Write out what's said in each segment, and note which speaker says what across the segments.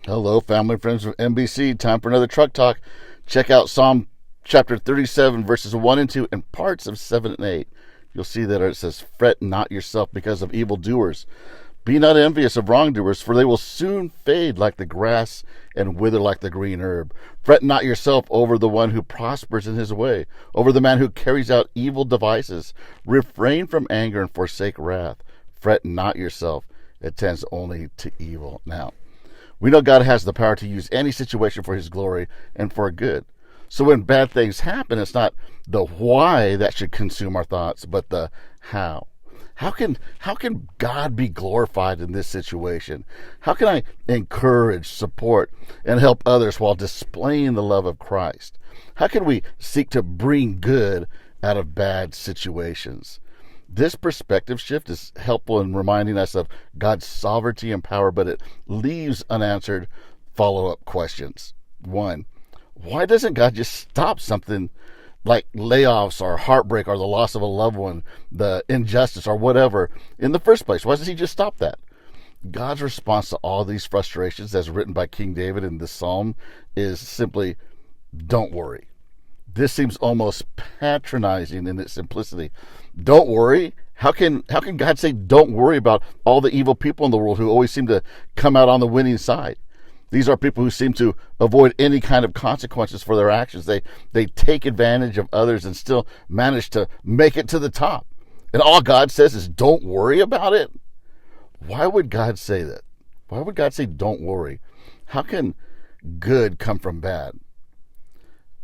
Speaker 1: Hello, family and friends of NBC. Time for another truck talk. Check out Psalm chapter 37, verses 1 and 2, and parts of 7 and 8. You'll see that it says, "Fret not yourself because of evildoers. Be not envious of wrongdoers, for they will soon fade like the grass and wither like the green herb. Fret not yourself over the one who prospers in his way, over the man who carries out evil devices. Refrain from anger and forsake wrath. Fret not yourself. It tends only to evil." Now, we know God has the power to use any situation for his glory and for good. So when bad things happen, it's not the why that should consume our thoughts, but the how. How can God be glorified in this situation? How can I encourage, support, and help others while displaying the love of Christ? How can we seek to bring good out of bad situations? This perspective shift is helpful in reminding us of God's sovereignty and power, but it leaves unanswered follow-up questions. One, why doesn't God just stop something like layoffs or heartbreak or the loss of a loved one, the injustice or whatever in the first place? Why doesn't he just stop that? God's response to all these frustrations, as written by King David in this psalm, is simply, don't worry. This seems almost patronizing in its simplicity. Don't worry. How can God say don't worry about all the evil people in the world who always seem to come out on the winning side? These are people who seem to avoid any kind of consequences for their actions. They take advantage of others and still manage to make it to the top. And all God says is don't worry about it. Why would God say that? Why would God say don't worry? How can good come from bad?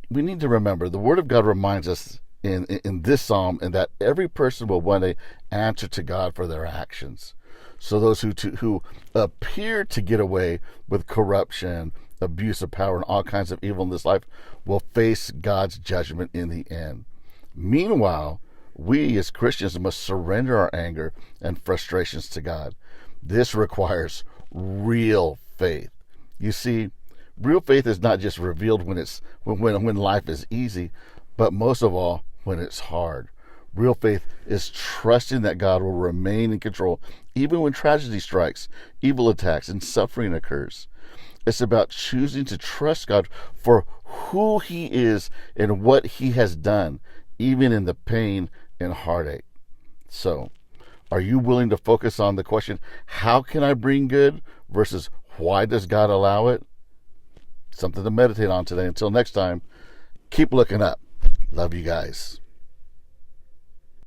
Speaker 1: We need to remember the Word of God reminds us in this psalm and that every person will want to answer to God for their actions. So those who appear to get away with corruption, abuse of power, and all kinds of evil in this life will face God's judgment in the end. Meanwhile, we as Christians must surrender our anger and frustrations to God. This requires real faith. You see, real faith is not just revealed when life is easy, but most of all when it's hard. Real faith is trusting that God will remain in control even when tragedy strikes, evil attacks, and suffering occurs. It's about choosing to trust God for who he is and what he has done, even in the pain and heartache. So, are you willing to focus on the question, how can I bring good, versus why does God allow it? Something to meditate on today. Until next time, keep looking up. Love you guys.